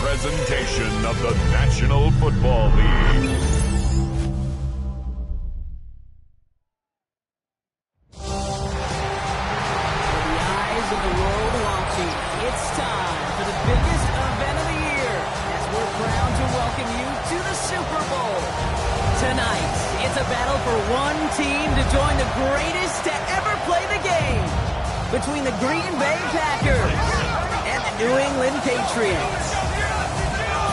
presentation of the National Football League. Of the world watching, it's time for the biggest event of the year as we're proud to welcome you to the Super Bowl. Tonight, it's a battle for one team to join the greatest to ever play the game between the Green Bay Packers and the New England Patriots.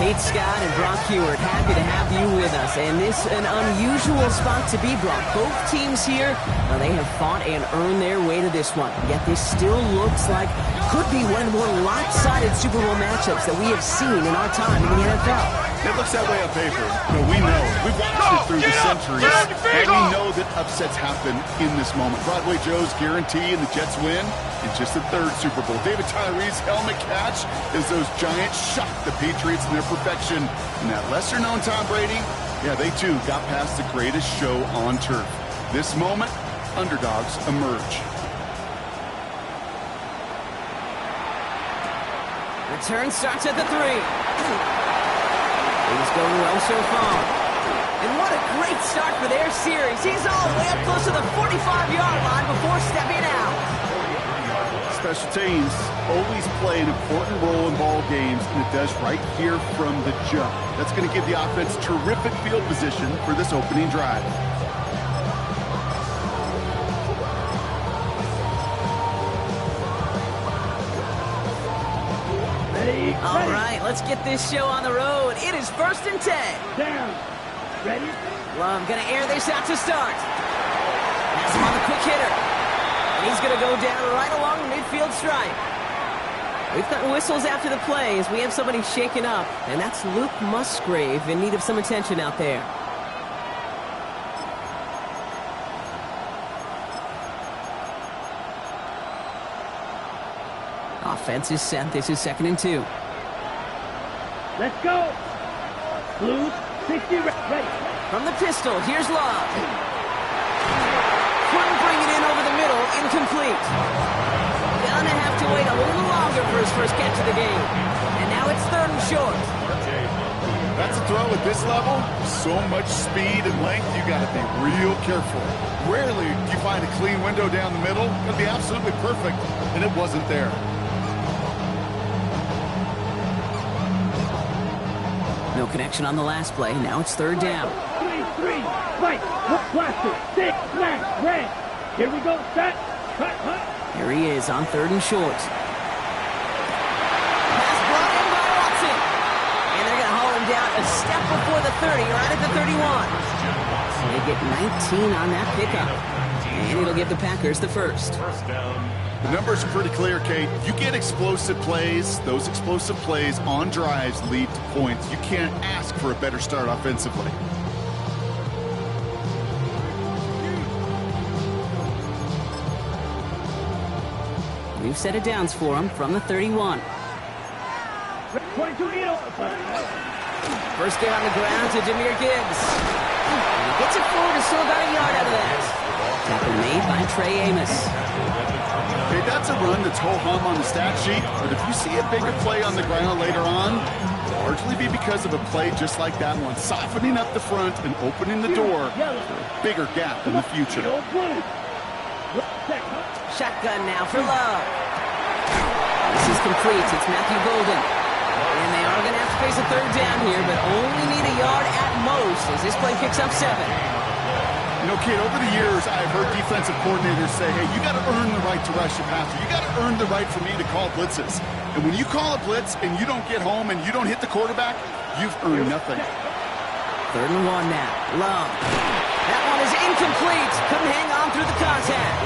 Kate Scott and Brock Hewitt, happy to have you with us. And this an unusual spot to be, Brock. Both teams here, they have fought and earned their way to this one. Yet this still looks like could be one of the more lopsided Super Bowl matchups that we have seen in our time in the NFL. It looks that way on paper, but we know. We've watched it through the centuries, and we know that upsets happen in this moment. Broadway Joe's guarantee and the Jets win in just the third Super Bowl. David Tyree's helmet catch as those Giants shocked the Patriots in their perfection. And that lesser-known Tom Brady, yeah, they too got past the greatest show on turf. This moment, underdogs emerge. Return starts at the 3. He's going well so far. And what a great start for their series. He's all the way up close to the 45-yard line before stepping out. Special teams always play an important role in ball games, and it does right here from the jump. That's going to give the offense terrific field position for this opening drive. All right, let's get this show on the road. It is 1st and 10. Down. Ready? Love going to air this out to start. Has him on the quick hitter. And he's going to go down right along the midfield stripe. We've got whistles after the play as we have somebody shaken up. And that's Luke Musgrave in need of some attention out there. Offense is set. This is 2nd and 2. Let's go. Blues, 60, ready. From the pistol, here's Love. Couldn't bring it in over the middle, incomplete. Gonna have to wait a little longer for his first catch of the game. And now it's 3rd and short. That's a throw at this level. So much speed and length, you got to be real careful. Rarely do you find a clean window down the middle. It'll be absolutely perfect, and it wasn't there. No connection on the last play. Now it's 3rd down. 3, fight, blaster, 6, smash, red. Here we go, set, cut. Here he is on 3rd and short. Pass brought in by Watson. And they're going to haul him down a step before the 30, right at the 31. They get 19 on that pickup. And it'll give the Packers the first. The numbers are pretty clear, Kate. You get explosive plays. Those explosive plays on drives lead to points. You can't ask for a better start offensively. We've set it downs for him from the 31. 22 needle. First get on the ground to Jahmyr Gibbs. And he gets it forward and still about a yard out of that. Tackle made by Trey Amos. Okay, that's a run that's ho-hum on the stat sheet, but if you see a bigger play on the ground later on, it'll largely be because of a play just like that one, softening up the front and opening the door for a bigger gap in the future. Shotgun now for Love. This is complete. It's Matthew Golden. And they are going to have to face a 3rd down here, but only need a yard at most as this play picks up 7. You know, kid, over the years, I've heard defensive coordinators say, hey, you got to earn the right to rush your passer. You got to earn the right for me to call blitzes. And when you call a blitz and you don't get home and you don't hit the quarterback, you've earned nothing. 3rd and 1 now. Love. That one is incomplete. Couldn't hang on through the contact.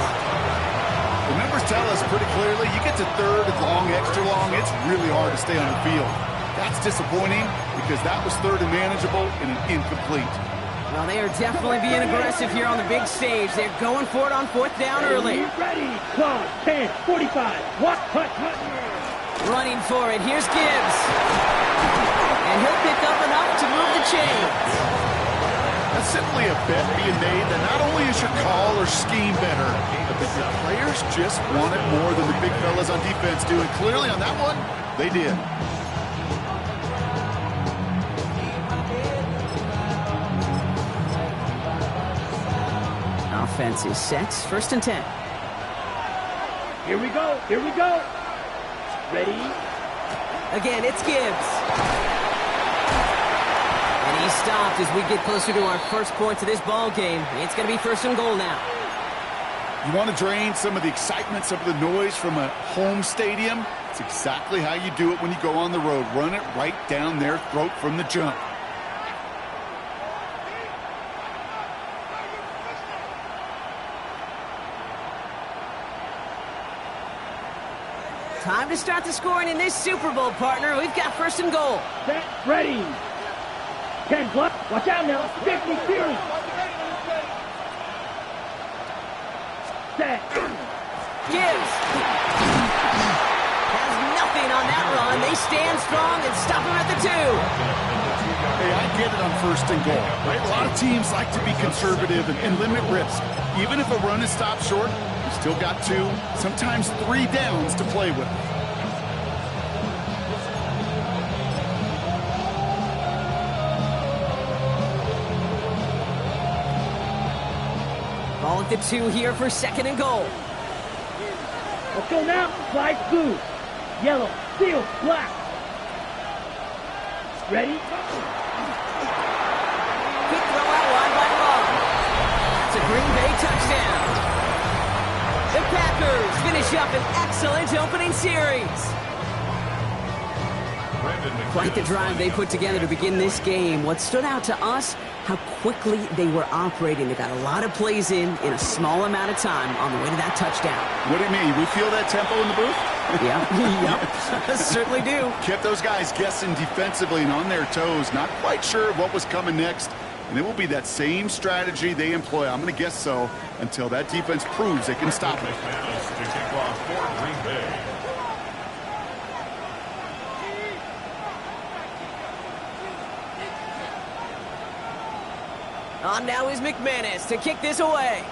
The numbers tell us pretty clearly, you get to 3rd and long, extra long, it's really hard to stay on the field. That's disappointing because that was 3rd and manageable and an incomplete. Well, they are definitely being aggressive here on the big stage. They're going for it on 4th down early. Ready, 12, 10, 45, what, cut. Running for it. Here's Gibbs. And he'll pick up enough to move the chains. That's simply a bet being made that not only is your call or scheme better, but that your players just want it more than the big fellas on defense do. And clearly on that one, they did. defense is set. First and 10. Here we go. Here we go. Ready? Again, it's Gibbs. And he's stopped as we get closer to our first points of this ball game. It's going to be first and goal now. You want to drain some of the excitement, some of the noise from a home stadium? It's exactly how you do it when you go on the road. Run it right down their throat from the jump. Time to start the scoring in this Super Bowl, partner. We've got first and goal. Set. Ready. 10 plus. Watch out now. 50 series. Set. Gibbs has nothing on that run. They stand strong and stop him at the 2. Hey, I get it on first and goal, right? A lot of teams like to be conservative and limit risk. Even if a run is stopped short, you still got 2, sometimes 3 downs to play with. Ball at the 2 here for second and goal. Let's go now. Slide blue. Yellow. Steel. Black. Ready? Quick throw out wide by Love. That's a Green Bay touchdown. The Packers finish up an excellent opening series. Quite the drive they put together to begin this game. What stood out to us, how quickly they were operating. They got a lot of plays in a small amount of time on the way to that touchdown. What do you mean? We feel that tempo in the booth? Yeah, yep, certainly do. Kept those guys guessing defensively and on their toes, not quite sure what was coming next. And it will be that same strategy they employ, I'm going to guess so, until that defense proves they can stop it. On now is McManus to kick this away.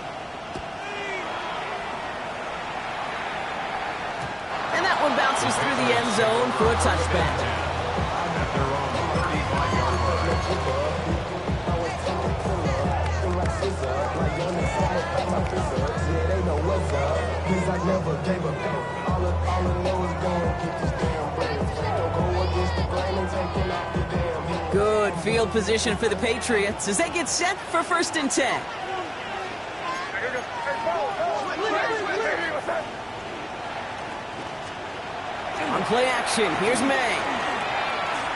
And that one bounces through the end zone for a touchback. Good field position for the Patriots as they get set for first and 10. On play action, here's May.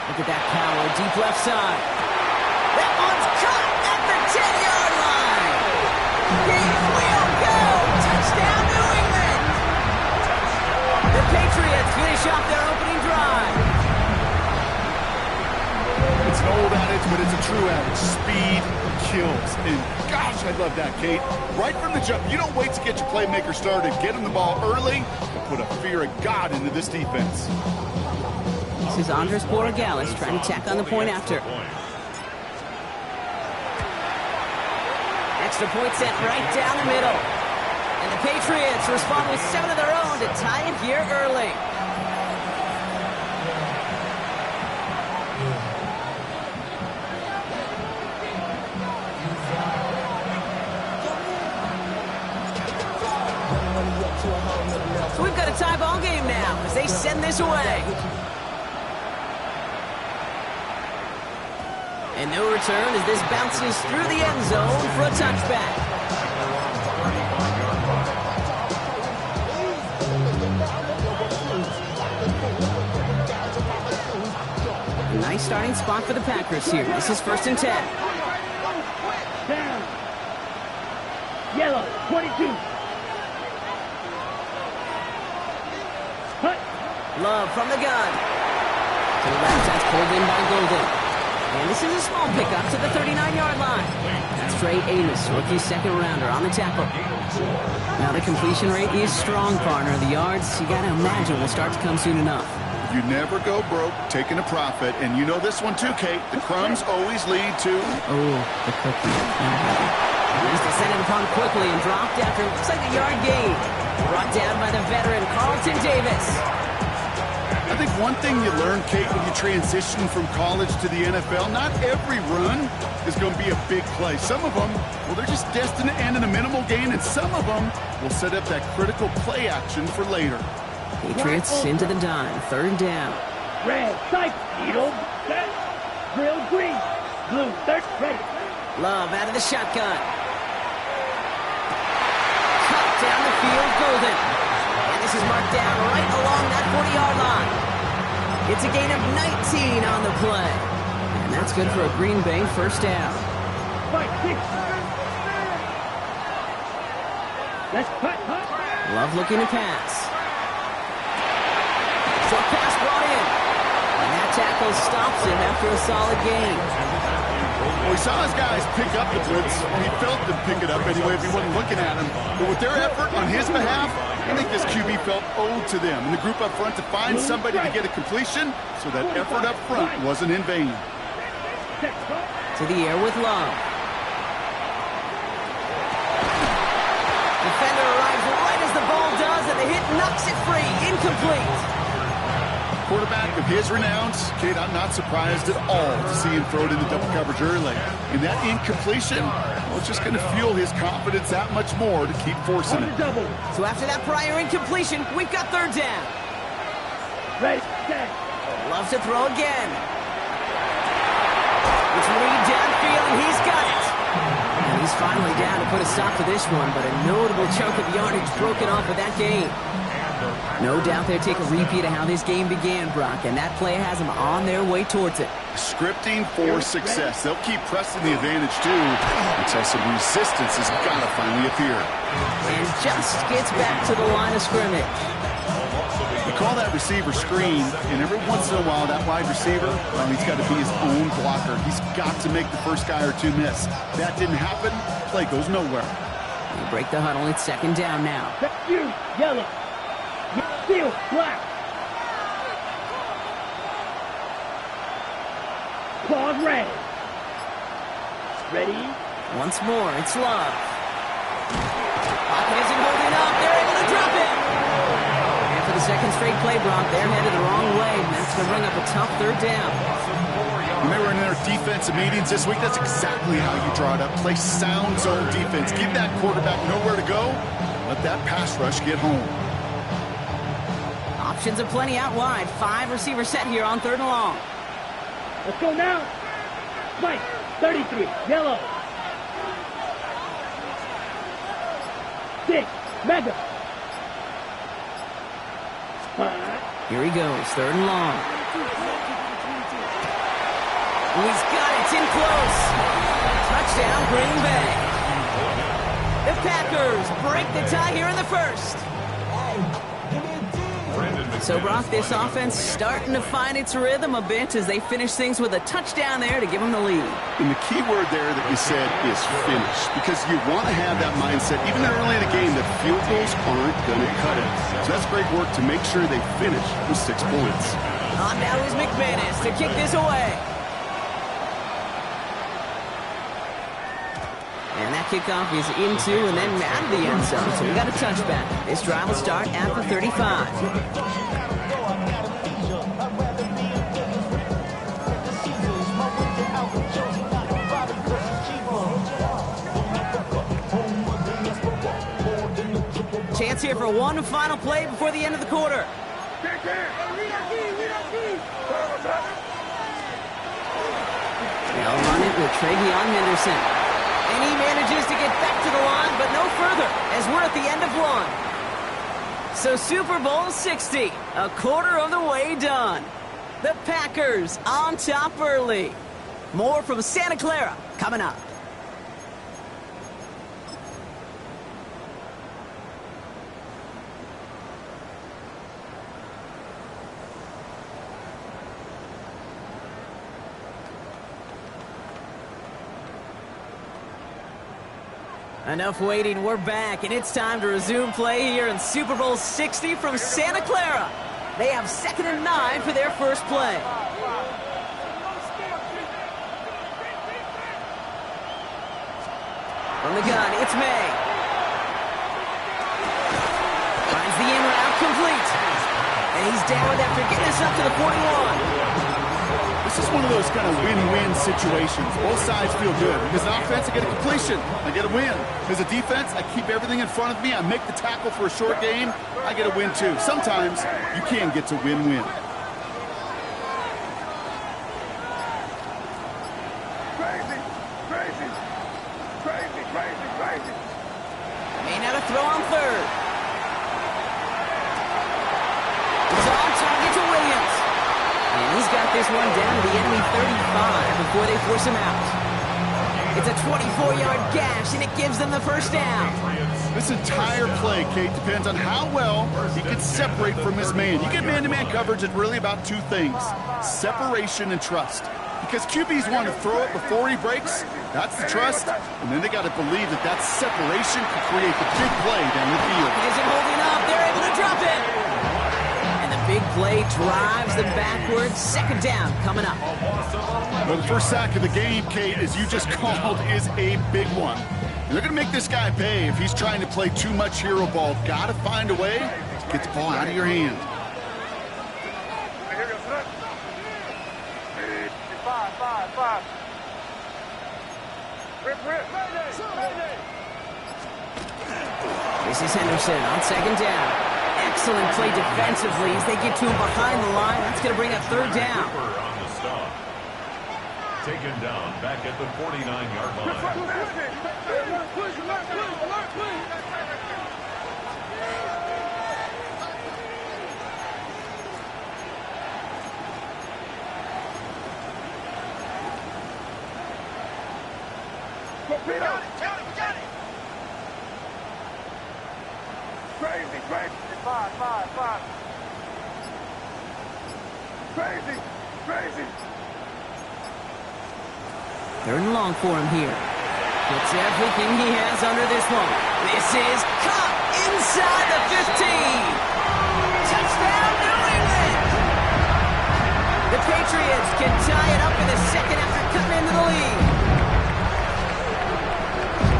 Look at that power, deep left side. That one's caught at the 10-yard line. He will go. Touchdown, New England. The Patriots finish off their opening drive. It's an old adage, but it's a true adage. Speed kills. And gosh, I love that, Kate. Right from the jump, you don't wait to get your playmaker started. Get him the ball early and put a fear of God into this defense. This is Andres Borregales trying to tack on the point after. Extra point set right down the middle. And the Patriots respond with 7 of their own to tie it here early. So we've got a tie ball game now as they send this away. And no return as this bounces through the end zone for a touchback. A nice starting spot for the Packers here. This is first and 10. Down. Yellow. 22. Hut. Love from the gun. To the left, that's pulled in by Golden. And this is a small pickup to the 39-yard line. That's Trey Amos, rookie second-rounder on the tackle. Now the completion rate is strong, partner. The yards, you got to imagine, will start to come soon enough. You never go broke taking a profit. And you know this one too, Kate. The crumbs always lead to... Oh, the cookie. He's descended upon quickly and dropped after looks like a yard gain. Brought down by the veteran Carlton Davis. I think one thing you learn, Kate, when you transition from college to the NFL, not every run is going to be a big play. Some of them, well, they're just destined to end in a minimal gain, and some of them will set up that critical play action for later. Patriots into the dime, third down. Red, sight, needle, set, drill, green, blue, third, ready. Love out of the shotgun. Cut down the field, Golden. And this is marked down right along that 40-yard line. It's a gain of 19 on the play. And that's good for a Green Bay first down. Fight, six. Let's cut. Love looking to pass. Short pass brought in. And that tackle stops him after a solid gain. Well, he saw his guys pick up the blitz, and he felt them pick it up anyway if he wasn't looking at him. But with their effort on his behalf, I think this QB felt owed to them and the group up front to find somebody to get a completion, so that effort up front wasn't in vain. To the air with Love. Defender arrives right as the ball does, and the hit knocks it free. Incomplete. Quarterback of his renowns, Kate, I'm not surprised at all to see him throw it in the double coverage early. And that incompletion, well, it's just going to fuel his confidence that much more to keep forcing it. So after that prior incompletion, we've got third down. Ready, set. Loves to throw again. It's Reed downfield, and he's got it. And he's finally down to put a stop to this one, but a notable chunk of yardage broken off with that game. No doubt they'll take a repeat of how this game began, Brock, and that play has them on their way towards it. Scripting for success. They'll keep pressing the advantage, too, until some resistance has got to finally appear. And just gets back to the line of scrimmage. You call that receiver screen, and every once in a while, that wide receiver, well, he's got to be his own blocker. He's got to make the first guy or two miss. That didn't happen, play goes nowhere. They break the huddle. It's second down now. You, yellow. Steel, black. Claws red. Ready? Once more, it's Love. Pocket isn't holding up. They're able to drop it. And for the second straight play, Brock, they're headed the wrong way, and that's going to bring up a tough third down. Remember in their defensive meetings this week, that's exactly how you draw it up. Play sound zone defense. Give that quarterback nowhere to go. Let that pass rush get home. Options are plenty out wide. 5 receivers set here on third and long. Let's go now. Mike, 33, yellow. 6, mega. 5. Here he goes, third and long. He's got it. It's in close. Touchdown, Green Bay. The Packers break the tie here in the first. So, Brock, this offense starting to find its rhythm a bit as they finish things with a touchdown there to give them the lead. And the key word there that you said is finish, because you want to have that mindset, even early in the game, that field goals aren't going to cut it. So that's great work to make sure they finish with 6 points. On now is McManus to kick this away. And that kickoff is into and then out of the end zone. So we got a touchback. This drive will start at the 35. Chance here for one final play before the end of the quarter. They'll run it with Travion Henderson. And he manages to get back to the line, but no further, as we're at the end of one. So Super Bowl 60, a quarter of the way done. The Packers on top early. More from Santa Clara coming up. Enough waiting, we're back, and it's time to resume play here in Super Bowl 60 from Santa Clara. They have 2nd and 9 for their first play. From the gun, it's May. Finds the in route complete. And he's down after getting us up to the 41. This is one of those kind of win-win situations. Both sides feel good. As an offense, I get a completion. I get a win. As a defense, I keep everything in front of me. I make the tackle for a short game. I get a win, too. Sometimes you can get to win-win. May not have throw on third. It's on target to Williams. And he's got this one down to the enemy 35 before they force him out. It's a 24-yard gash, and it gives them the first down. This entire play, Kate, depends on how well he can separate from his man. You get man-to-man coverage, it's really about two things: separation and trust. Because QBs want to throw it before he breaks. That's the trust. And then they got to believe that that separation can create the big play down the field. He isn't holding up. They're able to drop it. And the big play drives them backwards. Second down coming up. Well, the first sack of the game, Kate, as you just called, is a big one. And they're going to make this guy pay if he's trying to play too much hero ball. Got to find a way to get the ball out of your hand. This is Henderson on second down. Excellent play defensively as they get to him behind the line. That's going to bring up third down. On the stop. Taken down back at the 49-yard line. Third and long for him here. Puts everything he has under this one. This is caught inside the 15. Touchdown, New England! The Patriots can tie it up in the second after cutting into the lead.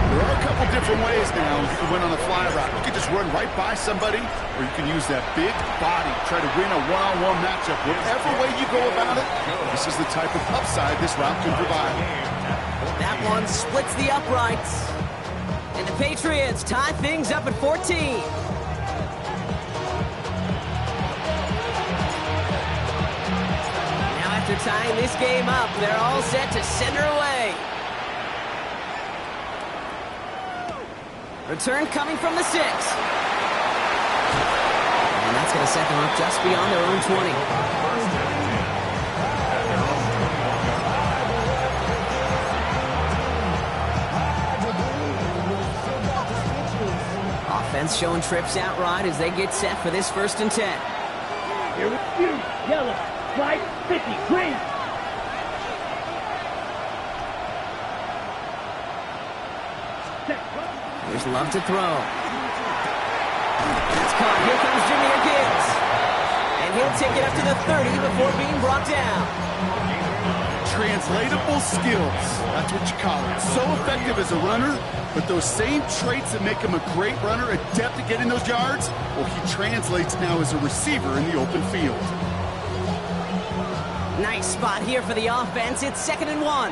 There are a couple different ways now you can win on a fly route. You can just run right by somebody, or you can use that big body, try to win a one-on-one matchup. Whatever way you go about it, this is the type of upside this route can provide. That one splits the uprights. And the Patriots tie things up at 14. Now after tying this game up, they're all set to send her away. Return coming from the 6. And that's going to set them up just beyond their own 20. Offense showing trips outright as they get set for this 1st and 10. Here with you, yellow, flight 50, green. There's Love to throw. That's caught. Here comes Jahmyr Gibbs. And he'll take it up to the 30 before being brought down. Translatable skills. That's what you call it. So effective as a runner, but those same traits that make him a great runner, adept at getting those yards, well, he translates now as a receiver in the open field. Nice spot here for the offense. It's 2nd and 1.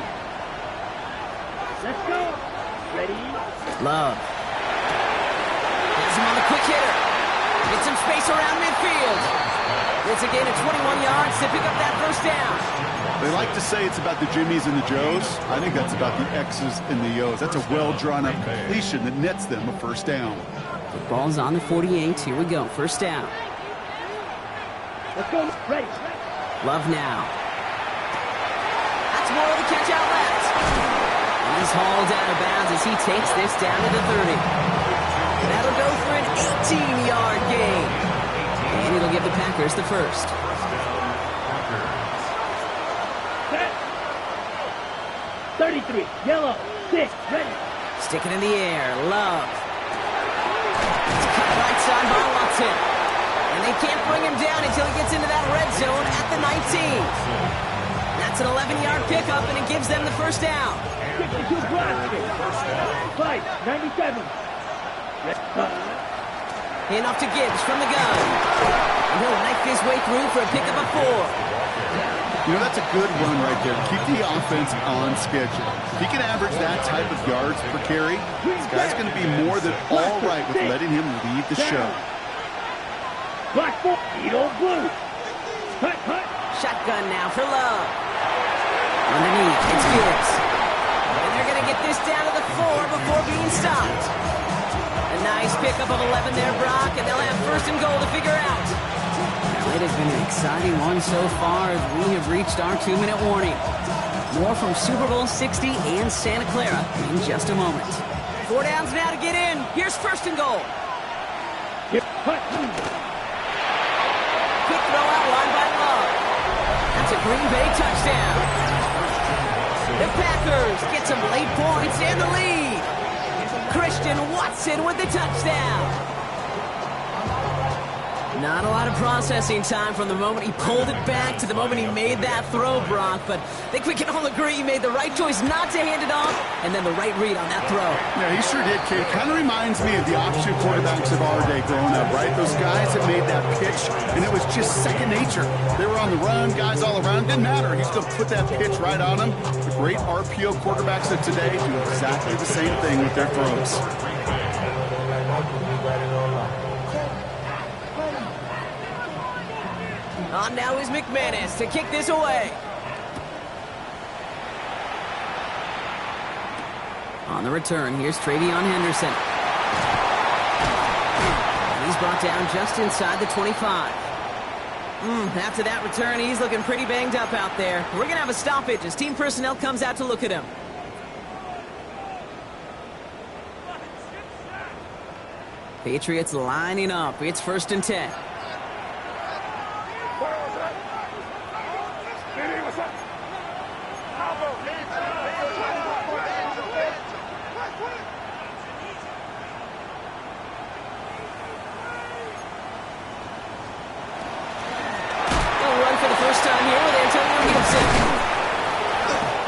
Let's go. Ready? Love. Has him on the quick hitter. Get some space around midfield. It's a gain of 21 yards to pick up that first down. They like to say it's about the Jimmies and the Joes. I think that's about the X's and the O's. That's a well-drawn-up completion that nets them a first down. The ball's on the 48. Here we go. First down. Let's go. Ready. Love now. That's more of the catch out left. And he's hauled out of bounds as he takes this down to the 30. That'll go for an 18-yard gain. And it'll give the Packers the first. 33, yellow, 6, ready. Stick it in the air. Love. It's cut right side by Watson. And they can't bring him down until he gets into that red zone at the 19. That's an 11-yard pickup, and it gives them the first down. 62 Bronson. Fight, 97. And off to Gibbs from the gun. And he'll knife his way through for a pickup of 4. You know, that's a good run right there. Keep the offense on schedule. If he can average that type of yards per carry, this guy's going to be more than all right with letting him lead the show. Black 4, Edo blue. Cut, cut. Shotgun now for Love. Underneath, it's Gibbs. And they're going to get this down to the 4 before being stopped. A nice pickup of 11 there, Brock, and they'll have first and goal to figure out. It has been an exciting one so far as we have reached our 2-minute warning. More from Super Bowl 60 and Santa Clara in just a moment. 4 downs now to get in. Here's first and goal. Quick throw out line by Love. That's a Green Bay touchdown. The Packers get some late points and the lead. Christian Watson with the touchdown. Not a lot of processing time from the moment he pulled it back to the moment he made that throw, Brock. But I think we can all agree he made the right choice not to hand it off, and then the right read on that throw. Yeah, he sure did, Kate. Kind of reminds me of the offshoot quarterbacks of our day growing up, right? Those guys that made that pitch, and it was just second nature. They were on the run, guys all around. Didn't matter. He's going to put that pitch right on them. The great RPO quarterbacks of today do exactly the same thing with their throws. On now is McManus to kick this away. On the return, here's Travion Henderson. And he's brought down just inside the 25. After that return, he's looking pretty banged up out there. We're going to have a stoppage as team personnel comes out to look at him. Patriots lining up. It's first and 10.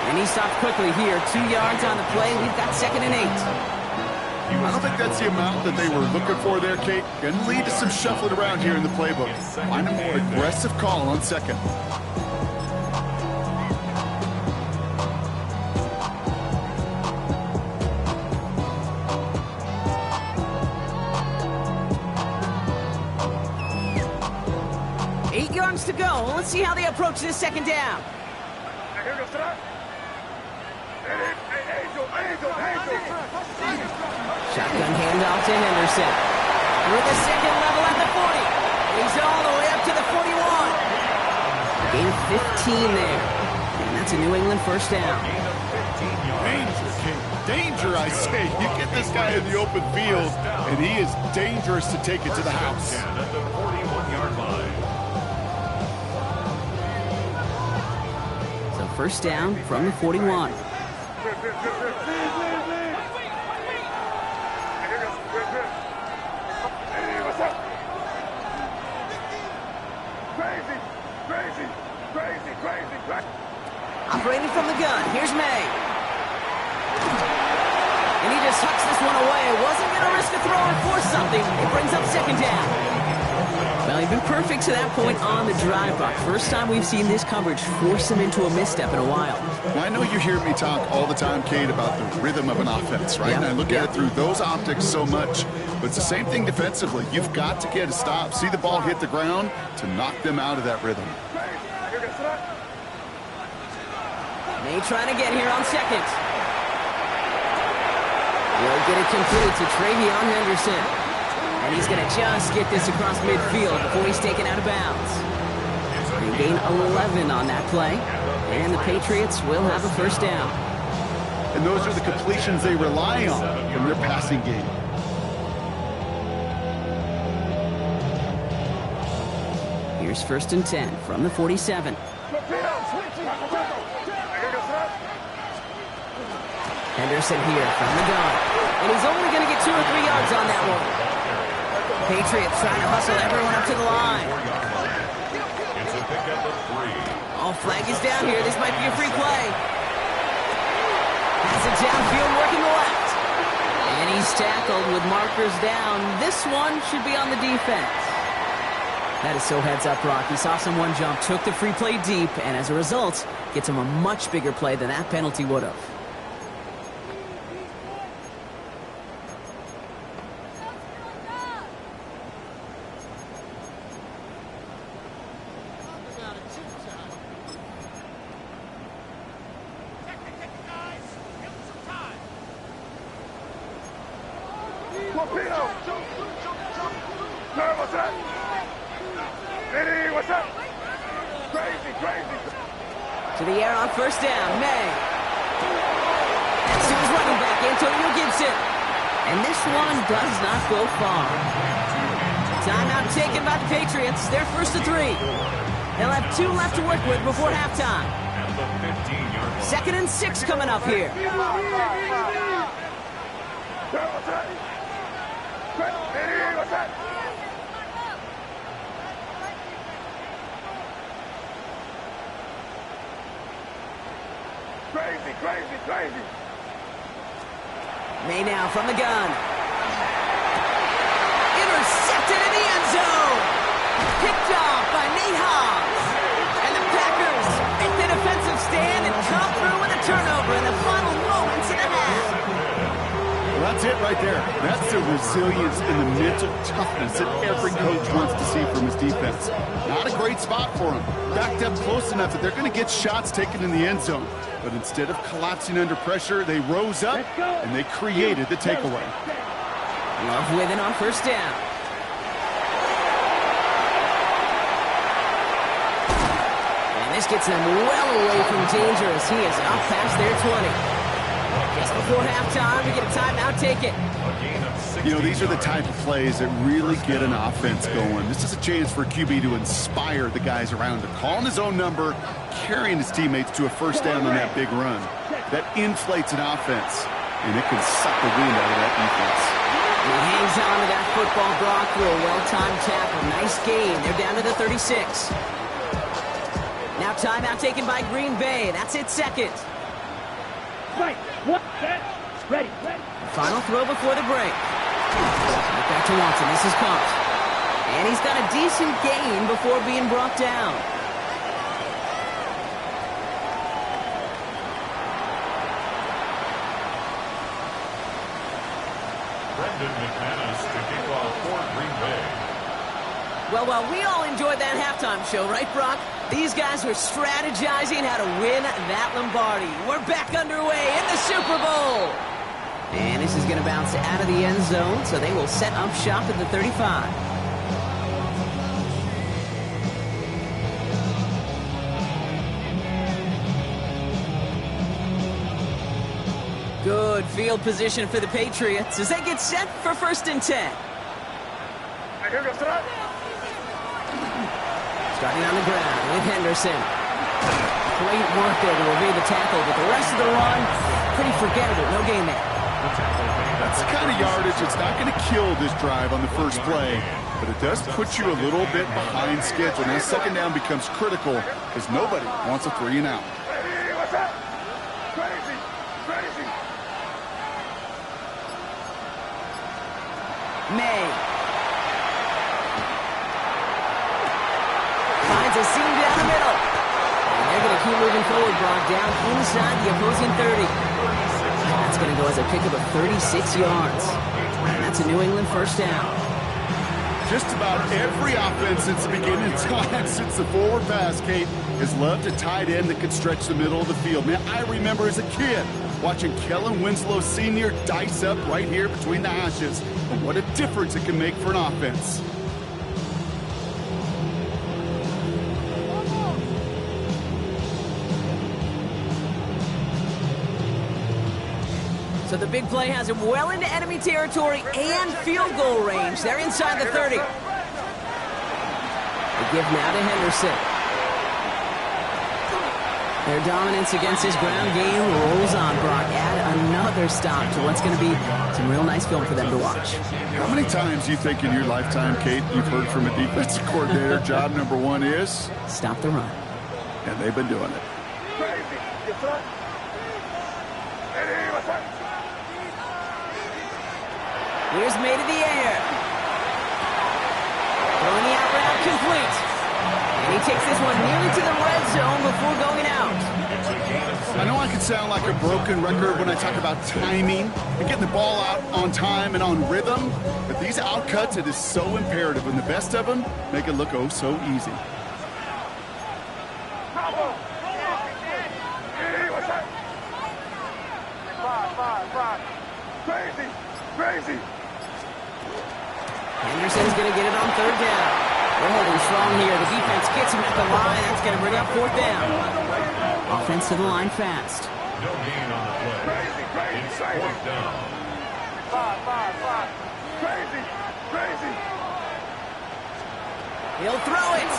And he stopped quickly here. 2 yards on the play. We've got 2nd and 8. I don't think that's the amount that they were looking for there, Kate. Going to lead to some shuffling around here in the playbook. Find a more aggressive call on 2nd. Eight yards to go. Let's see how they approach this 2nd down. Shotgun handoff to Henderson. With the 2nd level at the 40. He's all the way up to the 41. Gain 15 there. And that's a New England first down. Danger, King. Danger, I say. You get this guy in the open field, and he is dangerous to take it to the house. At the 41-yard line. So first down from the 41. Operating from the gun, here's May. And he just hucks this one away. Wasn't going to risk a throw and force something. It brings up 2nd down. Well, he's been perfect to that point on the drive, Buck. First time we've seen this coverage force him into a misstep in a while. Well, I know you hear me talk all the time, Kate, about the rhythm of an offense, right? Yep. And I look at it through those optics so much. But it's the same thing defensively. You've got to get a stop, see the ball hit the ground to knock them out of that rhythm. May trying to get here on 2nd. Will get it complete to Travion Henderson. And he's going to just get this across midfield before he's taken out of bounds. They gain 11 on that play. And the Patriots will have a first down. And those are the completions they rely on from their passing game. Here's first and 10 from the 47. Henderson here from the gun. And he's only going to get 2 or 3 yards on that one. Patriots trying to hustle everyone up to the line. It's a pickup of 3. Oh, flag is down here. This might be a free play. Has it downfield working the left. And he's tackled with markers down. This one should be on the defense. That is so heads up, Brock. He saw someone jump, took the free play deep, and as a result, gets him a much bigger play than that penalty would have. To the air on first down, May. To his running back, Antonio Gibson. And this one does not go far. Timeout taken by the Patriots. They're first to 3. They'll have 2 left to work with before halftime. At the 15-yard line. 2nd and 6 coming up here. Crazy. May now from the gun. Intercepted in the end zone. Picked off by Nate Hobbs. And the Packers make the defensive stand and come through with a turnover in the final moments of the half. Well, that's it right there. That's the resilience and the mental toughness that every coach wants to see from his defense. Not a great spot for him. Backed up close enough that they're going to get shots taken in the end zone. But instead of collapsing under pressure, they rose up and they created the takeaway. Love with it on first down. And this gets them well away from danger as he is up past their 20. Just before halftime, we get a timeout taken. You know, these are the type of plays that really get an offense going. This is a chance for QB to inspire the guys around him. Calling his own number, carrying his teammates to a first down on that big run. That inflates an offense, and it can suck the wind out of that defense. He hangs on to that football, Brock, through a well-timed tackle. Nice gain. They're down to the 36. Now timeout taken by Green Bay. That's it, 2nd. Right. What? Ready. Final throw before the break. Back to Watson. This is caught. And he's got a decent gain before being brought down. Brendan McManus to kick off for Green Bay. Well, we all enjoyed that halftime show, right, Brock? These guys were strategizing how to win that Lombardi. We're back underway in the Super Bowl. And this is going to bounce out of the end zone, so they will set up shop at the 35. Good field position for the Patriots as they get set for 1st and 10. Starting on the ground with Henderson. Great work there to evade the tackle, but the rest of the run, pretty forgettable. No gain there. That's the kind of yardage that's not going to kill this drive on the first play, but it does put you a little bit behind schedule. Now 2nd down becomes critical because nobody wants a 3 and out. May. Finds a seam down the middle. And they're going to keep moving forward, Brock, down inside the opposing 30. That's going to go as a pickup of 36 yards. And that's a New England first down. Just about every offense since the beginning of time, since the forward pass, Kate, has loved a tight end that could stretch the middle of the field. Man, I remember as a kid watching Kellen Winslow Sr. dice up right here between the hashes. And what a difference it can make for an offense. So the big play has him well into enemy territory and field goal range. They're inside the 30. They give now to Henderson. Their dominance against his ground game rolls on, Brock. Add another stop to what's going to be some real nice film for them to watch. How many times do you think in your lifetime, Kate, you've heard from a defensive coordinator, job number 1 is? Stop the run. And they've been doing it. Here's made in the air. Throwing the out route complete. And he takes this one nearly to the red zone before going out. I know I can sound like a broken record when I talk about timing and getting the ball out on time and on rhythm, but these outcuts, it is so imperative, and the best of them make it look oh so easy. Crazy. Henderson's going to get it on third down. They're holding strong here. The defense gets him at the line. That's going to bring up fourth down. Offense to the line fast. No gain on the play. It's fourth down. Five. Crazy. He'll throw it.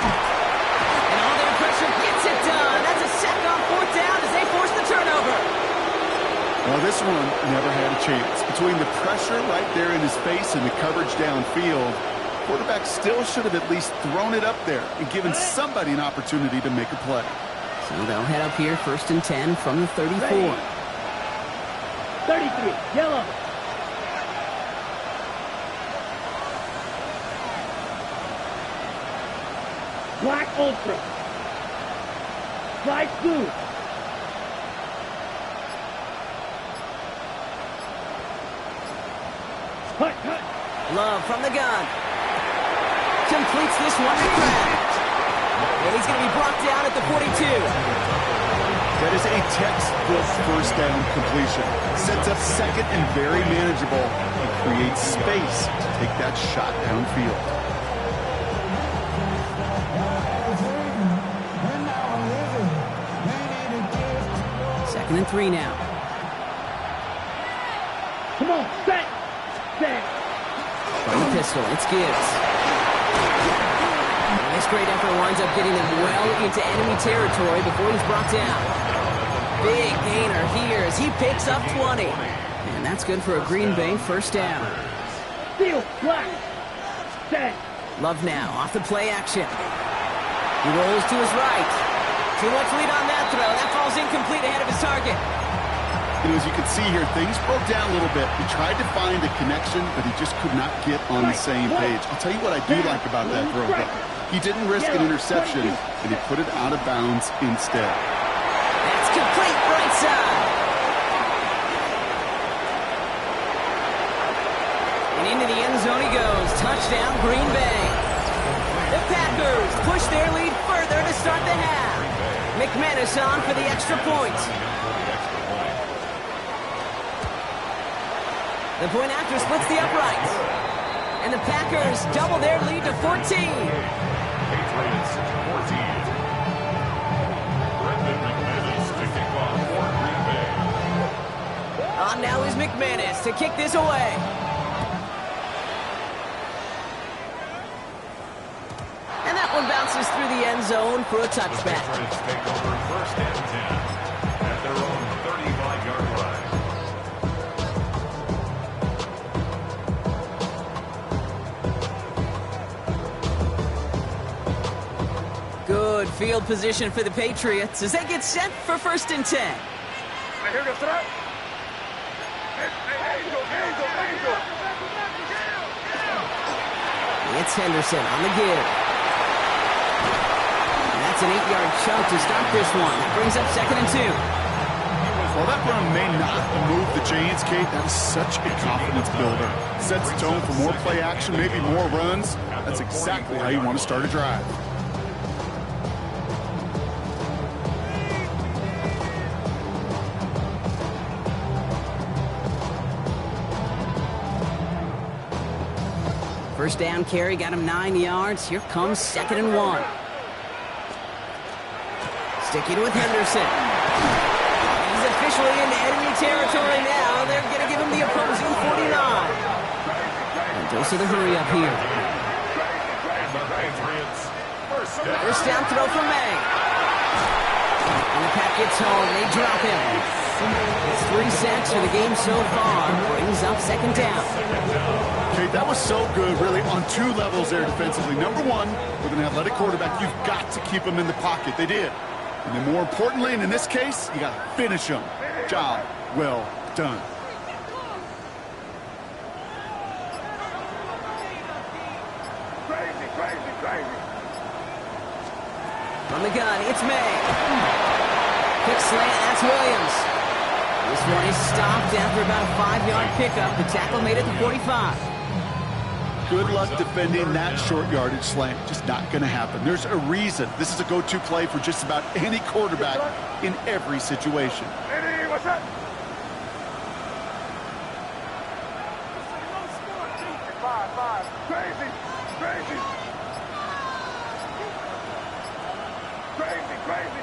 And all their pressure gets it done. That's a sack on fourth down as they force the turnover. Well, this one never had a chance. Between the pressure right there in his face and the coverage downfield, quarterback still should have at least thrown it up there and given somebody an opportunity to make a play. So they'll head up here, 1st and 10 from the 34. 33, yellow. Black ultra. Light blue. Cut. Love from the gun. Completes this one to Kraft. And he's going to be brought down at the 42. That is a textbook first down completion. Sets up second and very manageable and creates space to take that shot downfield. Second and 3 now. Come on, set. From the pistol, it's Gibbs. And this great effort winds up getting him well into enemy territory before he's brought down. Big gainer here as he picks up 20. And that's good for a Green Bay first down. Steal, black. Set. Love now, off the play action. He rolls to his right. Too much lead on that throw. That falls incomplete ahead of his target. And as you can see here, things broke down a little bit. He tried to find a connection, but he just could not get on the same page. I'll tell you what I do like about that throw, though. He didn't risk an interception, and he put it out of bounds instead. That's complete right side. And into the end zone he goes. Touchdown, Green Bay. The Packers push their lead further to start the half. McManus on for the extra point. The point after splits the uprights. And the Packers double their lead to 14. Patriots 14. Brendan McManus to kick off for Green Bay. On now is McManus to kick this away. And that one bounces through the end zone for a touchback. The Patriots take over 1st and 10 at their own 35-yard line. Good field position for the Patriots as they get set for 1st and 10. It's Henderson on the give. And that's an 8-yard chunk to start this one. That brings up 2nd and 2. While that run may not move the chains, Kate, that is such a confidence builder. Sets the tone for more play action, maybe more runs. That's exactly how you want to start a drive. First down carry got him 9 yards. Here comes 2nd and 1. Sticking with Henderson. He's officially into enemy territory now. They're going to give him the opposing 49. And goes to the hurry up here. First down throw from May. And the pack gets home. They drop him. It's 3 sacks for the game so far. Brings up 2nd down. Okay, that was so good, really, on 2 levels there defensively. Number one, with an athletic quarterback, you've got to keep him in the pocket. They did. And then more importantly, and in this case, you got to finish him. Job well done. From the gun, it's May. Quick slant, that's Williams. This one is stopped after about a 5-yard pickup. The tackle made it to 45. Good luck defending that short yardage slant. Just not going to happen. There's a reason. This is a go-to play for just about any quarterback in every situation. Eddie, what's up? 5.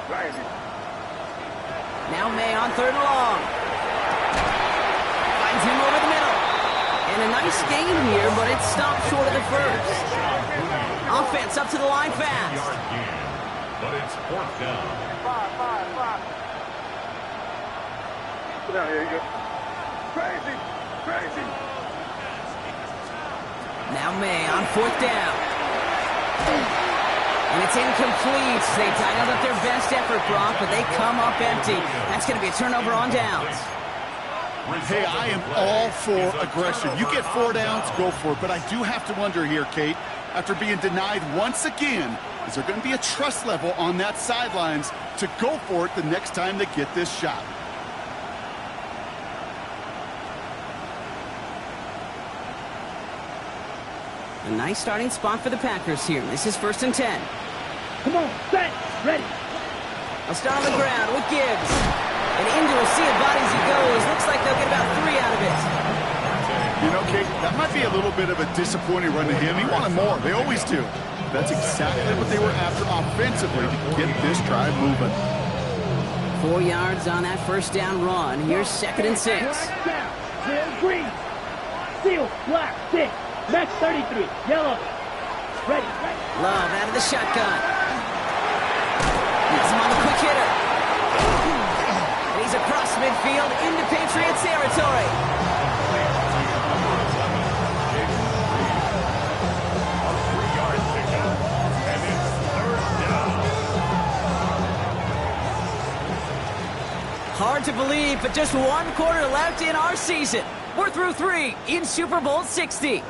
Crazy. Now May on 3rd and long. Finds him over the middle. And a nice gain here, but it stopped short of the first. Offense up to the line fast. Yard gain, but it's 4th down. 5. Sit down here, you go. Crazy. Now May on 4th down. And it's incomplete. They dialed up their best effort, Brock, but they come up empty. That's going to be a turnover on downs. Hey, I am all for aggression. You get 4 downs, go for it. But I do have to wonder here, Kate, after being denied once again, is there going to be a trust level on that sidelines to go for it the next time they get this shot? A nice starting spot for the Packers here. This is 1st and 10. Come on, set, ready. I'll start on the ground with Gibbs. And into a sea of bodies he goes. Looks like they'll get about 3 out of it. You know, Kate, that might be a little bit of a disappointing run to him. He wanted more. They always do. That's exactly what they were after offensively to get this drive moving. 4 yards on that 1st down run. Here's 2nd and 6. Down, clear, green. Seal, black, 6. Match 33, yellow. Ready. Love out of the shotgun. He's him on the quick hitter. And he's across midfield into Patriot territory. Hard to believe, but just 1 quarter left in our season. We're through 3 in Super Bowl 60.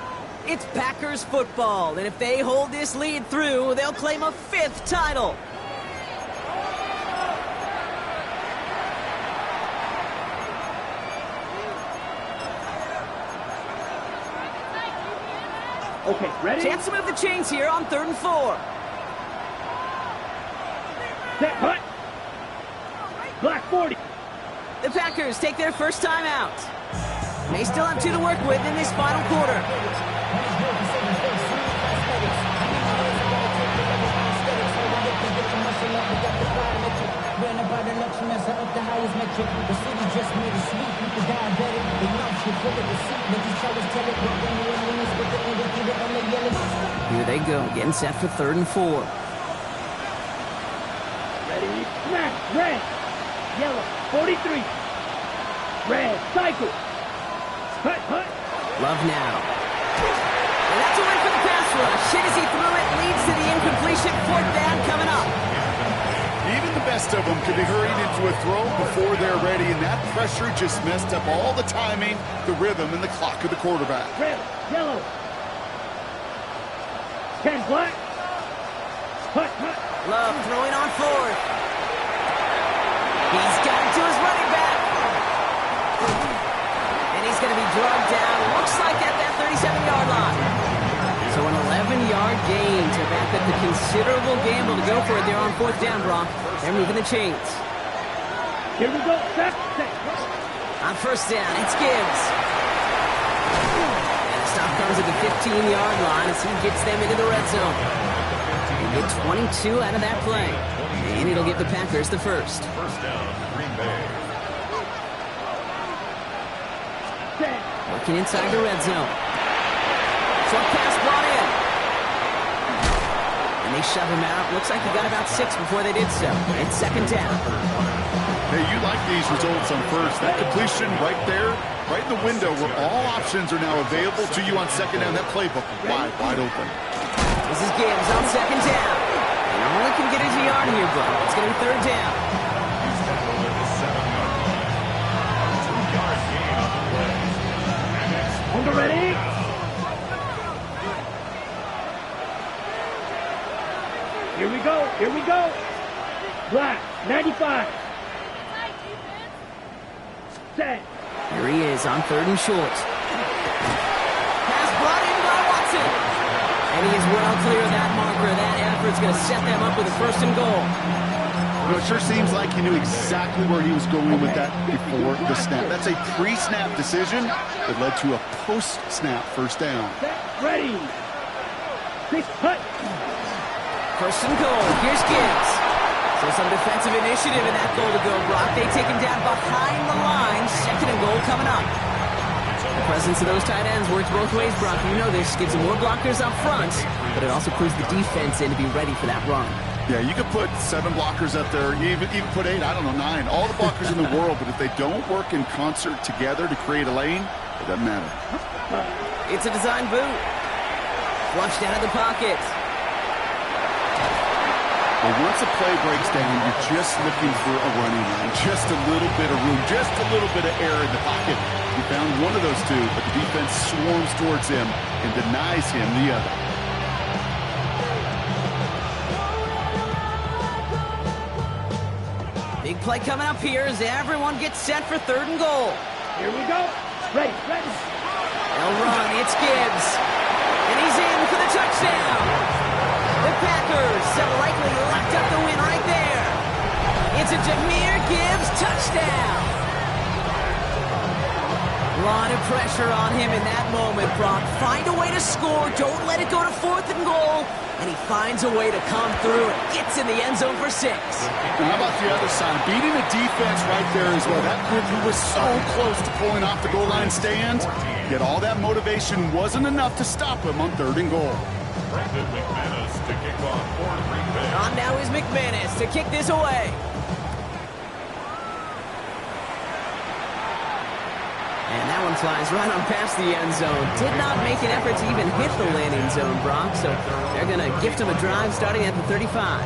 It's Packers football, and if they hold this lead through, they'll claim a 5th title. Okay, ready? Chance to move the chains here on 3rd and 4. Set, hut. Black 40. The Packers take their first time out. They still have 2 to work with in this final quarter. Here they go, getting set for 3rd and 4. Ready, smash, red. Yellow, 43. Red, cycle. Hut. Love now. And that's a win for the pass rush. Hit as he threw it, leads to the incompletion. 4th down coming up. Even the best of them could be hurried into a throw before they're ready, and that pressure just messed up all the timing, the rhythm, and the clock of the quarterback. Red, yellow. 10 black. Hut. Love throwing on 4th. He's got it to his running back. And he's going to be drugged down. Looks like at that 37-yard line. So an 11-yard gain to back up the considerable gamble to go for it there on 4th down, Brock. They're moving the chains. Here we go. Set. On 1st down, it's Gibbs. And the stop comes at the 15-yard line as he gets them into the red zone. They get 22 out of that play. And it'll give the Packers the first. 1st down, Green Bay. Working inside the red zone. Short pass brought in. And they shove him out. Looks like he got about 6 before they did so. It's 2nd down. Hey, you like these results on 1st. That completion right there, right in the window where all options are now available to you on 2nd down. That playbook wide open. This is Gibbs on 2nd down. And only can get his yard here, bro. It's going to be 3rd down. He's tackled at the 7-yard line. 2-yard gain on the play. And it's On the ready. Here we go. Here we go. Black, 95. Set. Here he is on 3rd and short. Pass brought in by Watson. And he is well clear of that marker. That effort's going to set them up with a 1st and goal. Well, it sure seems like he knew exactly where he was going with that before the snap. That's a pre-snap decision that led to a post-snap 1st down. Set. Ready. Quick cut. 1st and goal. Here's Gibbs. So some defensive initiative in that goal to go, Brock. They take him down behind the line. 2nd and goal coming up. The presence of those tight ends works both ways, Brock. You know this. Gives them more blockers up front, but it also clues the defense in to be ready for that run. Yeah, you could put 7 blockers up there. You even put 8, I don't know, 9. All the blockers in the world, but if they don't work in concert together to create a lane, it doesn't matter. It's a design boot. Flushed out of the pocket. Well, once a play breaks down, you're just looking for a running line. Just a little bit of room, just a little bit of air in the pocket. He found one of those 2, but the defense swarms towards him and denies him the other. Big play coming up here as everyone gets set for 3rd and goal. Here we go. Ready. They'll run. It's Gibbs. And he's in for the touchdown. The Packers have likely locked up the win right there. It's a Jahmyr Gibbs touchdown. A lot of pressure on him in that moment, Brock. Find a way to score. Don't let it go to 4th and goal. And he finds a way to come through and gets in the end zone for 6. And how about the other side? Beating the defense right there as well. That group who was so close to pulling off the goal line stand, yet all that motivation wasn't enough to stop him on 3rd and goal. Brandon McManus to kick off for Green Bay. On now is McManus to kick this away. And that one flies right on past the end zone. Did not make an effort to even hit the landing zone, Brock. So they're going to gift him a drive starting at the 35.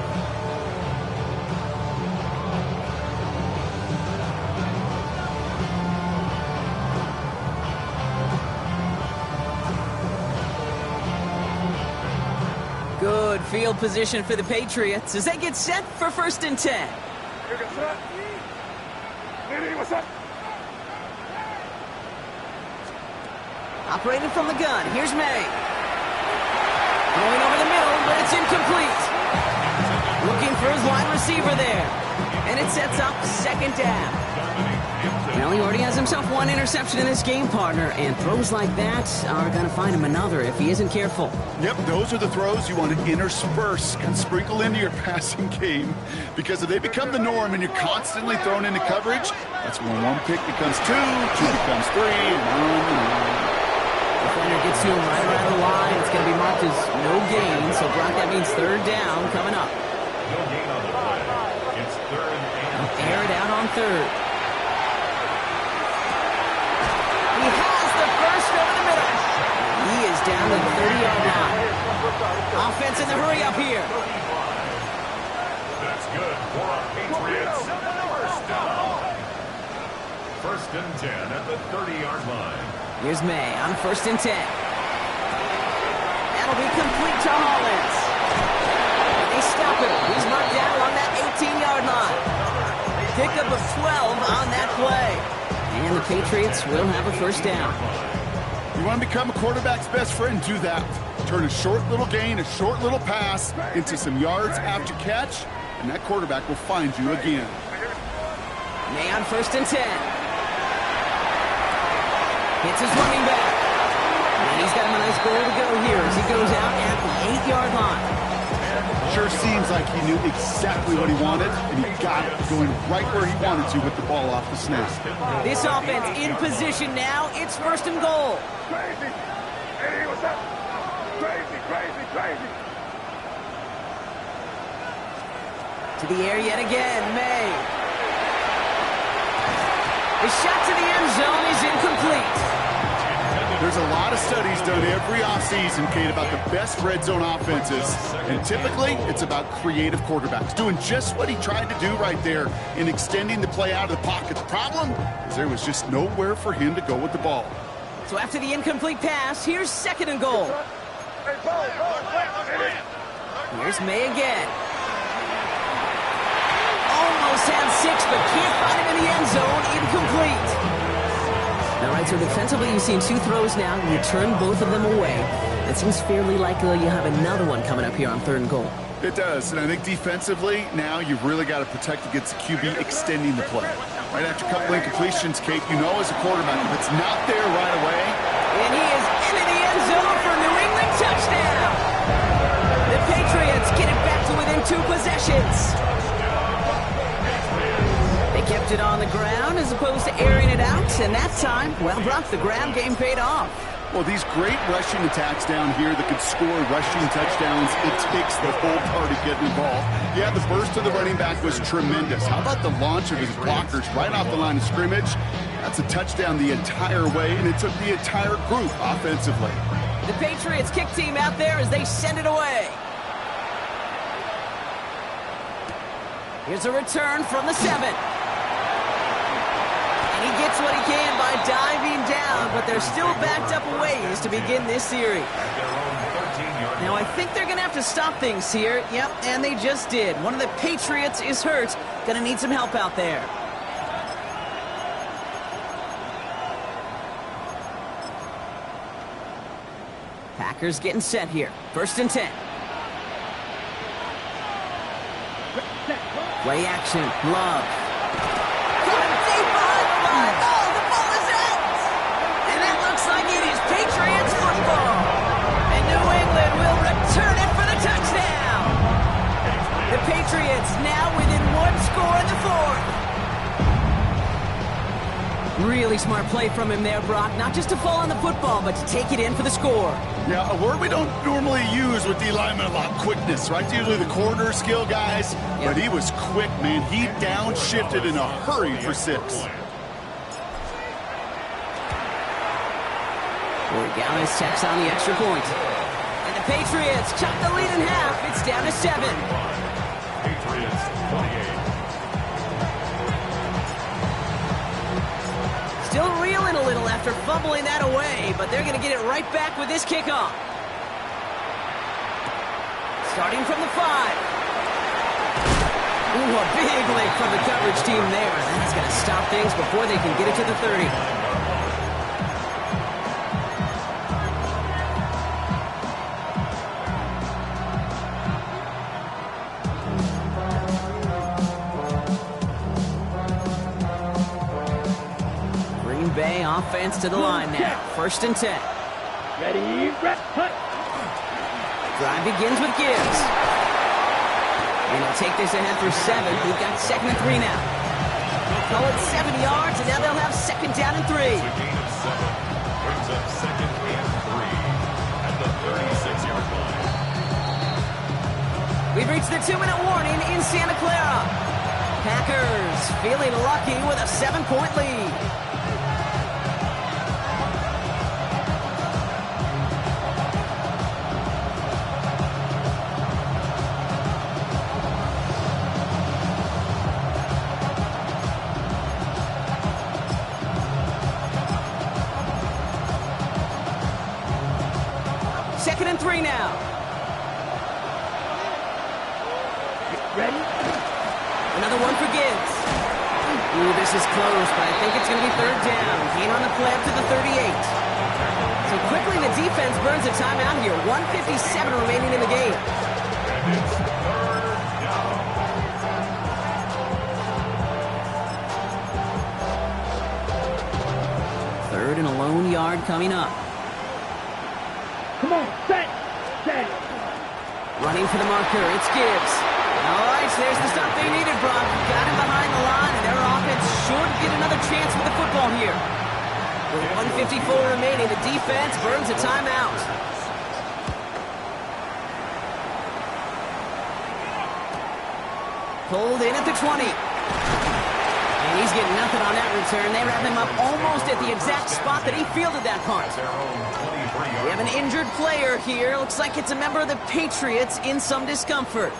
Good field position for the Patriots as they get set for 1st and 10. Here gets set. Nitty, what's up? Operating from the gun, here's May. Going over the middle, but it's incomplete. Looking for his wide receiver there. And it sets up 2nd down. Well, he already has himself 1 interception in this game, partner, and throws like that are going to find him another if he isn't careful. Yep, those are the throws you want to intersperse and sprinkle into your passing game, because if they become the norm and you're constantly thrown into coverage, that's when 1 pick becomes 2, 2 becomes 3, and 1. Defender gets to him right around the line. It's going to be marked as no gain, so Brock, that means 3rd down coming up. No gain on the play. It's 3rd and 10. Air it out on 3rd. He has the first over the middle. He is down to the 30-yard line. Offense in the hurry up here. That's good for our Patriots. 1st down. 1st and 10 at the 30-yard line. Here's May on 1st and 10. That'll be complete to Hollins. They stop him. He's marked down on that 18-yard line. Pickup of 12 on that play. And the Patriots will have a 1st down. You want to become a quarterback's best friend, do that. Turn a short little gain, a short little pass into some yards after catch, and that quarterback will find you again. May on 1st and 10. Hits his running back. And he's got him a nice goal to go here as he goes out at the 8-yard line. Sure seems like he knew exactly what he wanted, and he got it going right where he wanted to with the ball off the snap. This offense in position now. It's 1st and goal. Crazy. Hey, what's up? Crazy, crazy, crazy. To the air yet again, May. The shot to the end zone is incomplete. There's a lot of studies done every offseason, Kate, about the best red zone offenses. And typically, it's about creative quarterbacks doing just what he tried to do right there in extending the play out of the pocket. The problem is there was just nowhere for him to go with the ball. So after the incomplete pass, here's 2nd and goal. Hey, ball. Here's May again. almost had 6, but can't find him in the end zone. Incomplete. All right, so defensively, you've seen 2 throws now. You return both of them away. It seems fairly likely you have another one coming up here on 3rd and goal. It does, and I think defensively, now you've really got to protect against the QB extending the play. Right after a couple incompletions, Kate, you know as a quarterback, if it's not there right away. And he is into the end zone for a New England touchdown. The Patriots get it back to within 2 possessions. They kept it on the ground as opposed to airing it out, and that time, well, Brock, the ground game paid off. Well, these great rushing attacks down here that could score rushing touchdowns, it takes the whole party getting involved. Yeah, the burst of the running back was tremendous. How about the launch of his blockers right off the line of scrimmage? That's a touchdown the entire way, and it took the entire group offensively. The Patriots kick team out there as they send it away. Here's a return from the 7. And he gets what he can by diving down, but they're still backed up a ways to begin this series. Now, I think they're going to have to stop things here. Yep, and they just did. One of the Patriots is hurt. Going to need some help out there. Packers getting set here. 1st and 10. Play action. Love. Going deep behind the line. Oh, the ball is out. And it looks like it is Patriots football. And New England will return it for the touchdown. The Patriots now within 1 score in the 4th. Really smart play from him there, Brock. Not just to fall on the football, but to take it in for the score. Yeah, a word we don't normally use with D linemen a lot, quickness, right? It's usually the corner skill guys, but he was quick, man. He downshifted in a hurry for 6. Gallus checks on the extra point. And the Patriots cut the lead in half. It's down to 7. Patriots 28. Still reeling a little after fumbling that away, but they're going to get it right back with this kickoff. Starting from the 5. Ooh, a big lick from the coverage team there. That's going to stop things before they can get it to the 30. Bay offense to the line now. 1st and 10. Ready, rest, cut. Drive begins with Gibbs. And he'll take this ahead for 7. We've got 2nd and 3 now. Call it 7 yards, and now they'll have 2nd down and 3. It's a gain of 7. Brings up 2nd and 3 at the 36-yard line. We've reached the 2-minute warning in Santa Clara. Packers feeling lucky with a 7-point lead. Second and 3 now. Ready? Another one for Gibbs. Ooh, this is close, but I think it's going to be 3rd down. Gain on the play up to the 38. So quickly the defense burns a timeout here. 1:57 remaining in the game. And it's 3rd down. 3rd and a lone yard coming up. Come on, set. Running for the marker, it's Gibbs. All right, so there's the stop they needed, Brock. Got him behind the line, and their offense should get another chance with the football here. With 1:54 remaining, the defense burns a timeout. Pulled in at the 20. And he's getting nothing on that return. They wrap him up almost at the exact spot that he fielded that punt. We have an injured player here. Looks like it's a member of the Patriots in some discomfort.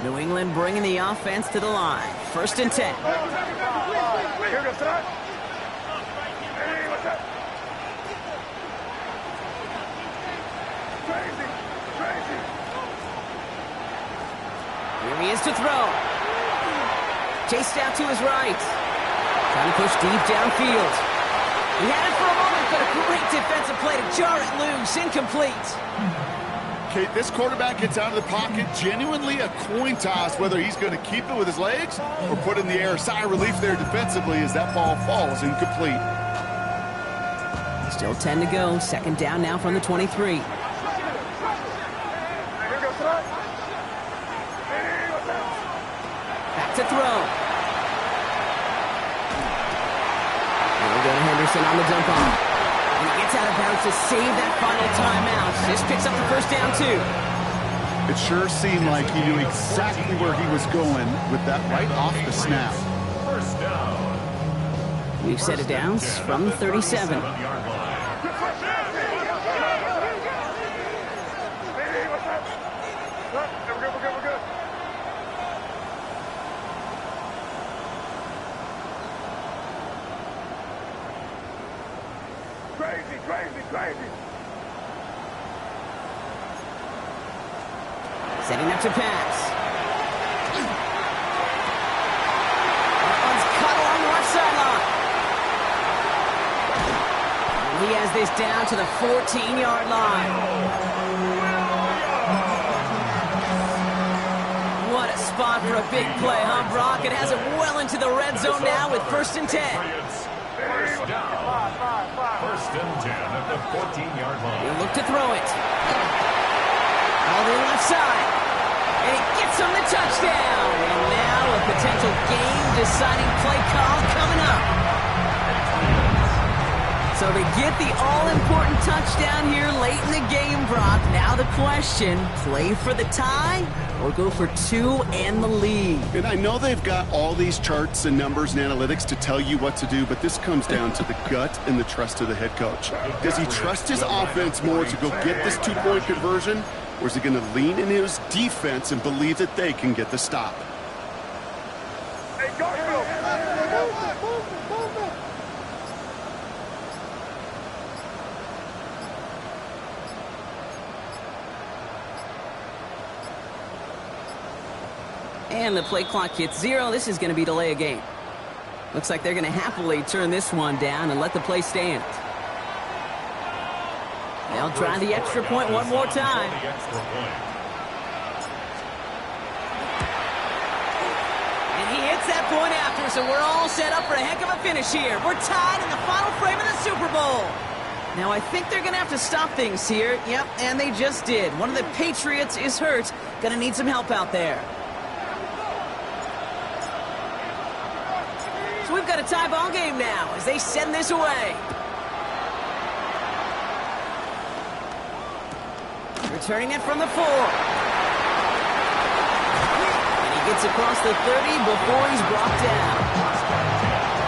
New England bringing the offense to the line. 1st and 10. Here goes that. Hey, what's up? Crazy. Here he is to throw. Chased out to his right. Trying to push deep downfield. He had it for a moment, but a great defensive play to jar it loose. Incomplete. Okay, this quarterback gets out of the pocket, genuinely a coin toss whether he's going to keep it with his legs or put it in the air. Sigh of relief there defensively as that ball falls incomplete. Still 10 to go. Second down now from the 23. Back to throw. Here we go to Henderson on the dump off. And he gets out of bounds to save that final timeout. This picks up the first down, too. It sure seemed like he knew exactly where he was going with that right off the snap. First down. We've set it down from the 37. Crazy. Setting up to pass. That one's cut along the left sideline. He has this down to the 14-yard line. What a spot for a big play, huh, Brock? It has it well into the red zone now with 1st and 10. First down. First and 10 at the 14-yard line. He'll look to throw it. All the left side. And he gets on the touchdown. And now a potential game-deciding play call coming up. So they get the all-important touchdown here late in the game, Brock. Now the question, play for the tie or go for 2 and the lead? And I know they've got all these charts and numbers and analytics to tell you what to do, but this comes down to the gut and the trust of the head coach. Does he trust his offense more to go get this 2-point conversion, or is he going to lean in his defense and believe that they can get the stop? Hey, go, And the play clock hits 0. This is going to be delay a game. Looks like they're going to happily turn this one down and let the play stand. They'll try the extra point one more time. And he hits that point after, so we're all set up for a heck of a finish here. We're tied in the final frame of the Super Bowl. Now, I think they're going to have to stop things here. Yep, and they just did. One of the Patriots is hurt. Going to need some help out there. So we've got a tie ball game now as they send this away. Returning it from the 4. And he gets across the 30 before he's brought down.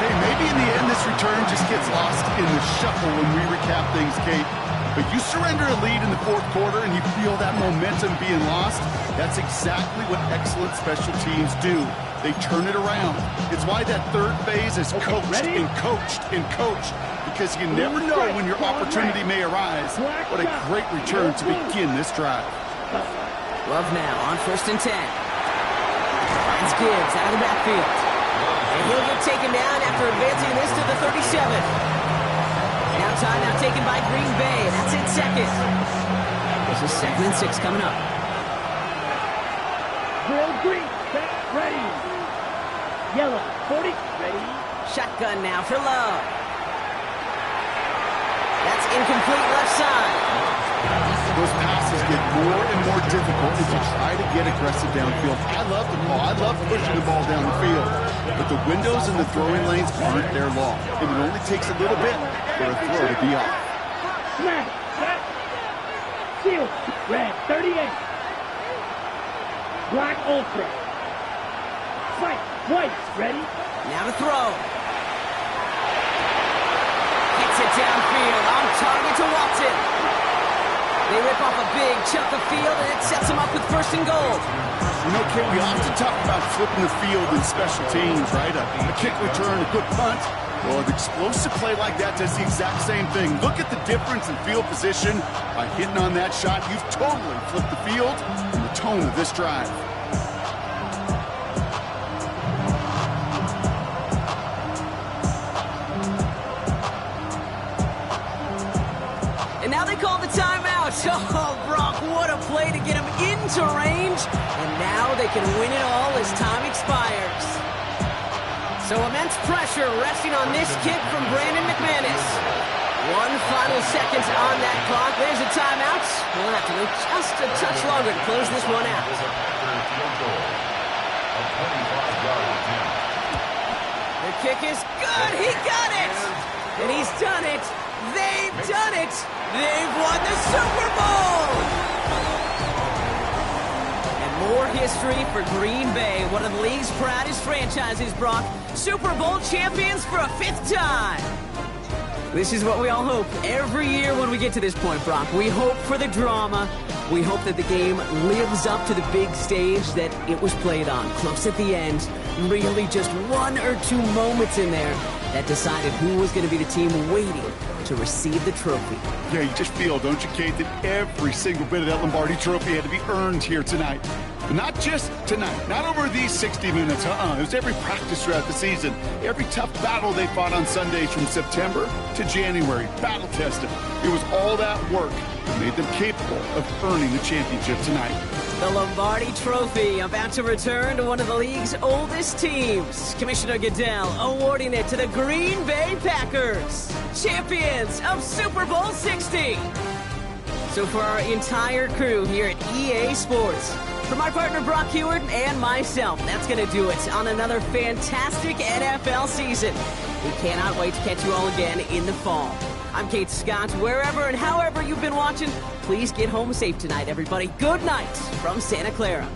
Hey, maybe in the end this return just gets lost in the shuffle when we recap things, Kate. But you surrender a lead in the 4th quarter and you feel that momentum being lost. That's exactly what excellent special teams do. They turn it around. It's why that 3rd phase is coached and coached and coached. Because you never know when your opportunity may arise. What a great return to begin this drive. Love now on 1st and 10. Finds Gibbs out of the backfield. And he'll get taken down after advancing this to the 37. Now timeout taken by Green Bay. That's in 2nd. This is 2nd and 6 coming up. Drill green, set, ready. Yellow, 40, ready. Shotgun now for Love. That's incomplete left side. Those passes get more and more difficult as you try to get aggressive downfield. I love the ball. I love pushing the ball down the field. But the windows in the throwing lanes aren't there long. And it only takes a little bit for a throw to be off. Smash, set, seal, red, 38. Black ultra. Fight, white, ready. Now to throw. Gets it downfield, on target to Watson. They rip off a big chunk of field, and it sets them up with 1st and goal. You know, Kate, we often talk about flipping the field in special teams, right? A kick return, a good punt. Well, an explosive play like that does the exact same thing. Look at the difference in field position. By hitting on that shot, you've totally flipped the field and the tone of this drive. into range, and now they can win it all as time expires. So immense pressure resting on this kick from Brandon McManus. 1 final second on that clock. There's a timeout. We'll have to wait just a touch longer to close this one out. The kick is good. He got it. And he's done it. They've done it. They've won the Super Bowl. More history for Green Bay, one of the league's proudest franchises, Brock. Super Bowl champions for a 5th time. This is what we all hope every year when we get to this point, Brock. We hope for the drama. We hope that the game lives up to the big stage that it was played on. Close at the end. Really just 1 or 2 moments in there that decided who was going to be the team waiting to receive the trophy. Yeah, you just feel, don't you, Kate, that every single bit of that Lombardi trophy had to be earned here tonight. But not just tonight, not over these 60 minutes, It was every practice throughout the season, every tough battle they fought on Sundays from September to January, battle tested. It was all that work that made them capable of earning the championship tonight. The Lombardi Trophy about to return to one of the league's oldest teams. Commissioner Goodell awarding it to the Green Bay Packers, champions of Super Bowl 60. So for our entire crew here at EA Sports, for my partner Brock Heward and myself, that's going to do it on another fantastic NFL season. We cannot wait to catch you all again in the fall. I'm Kate Scott. Wherever and however you've been watching, please get home safe tonight, everybody. Good night from Santa Clara.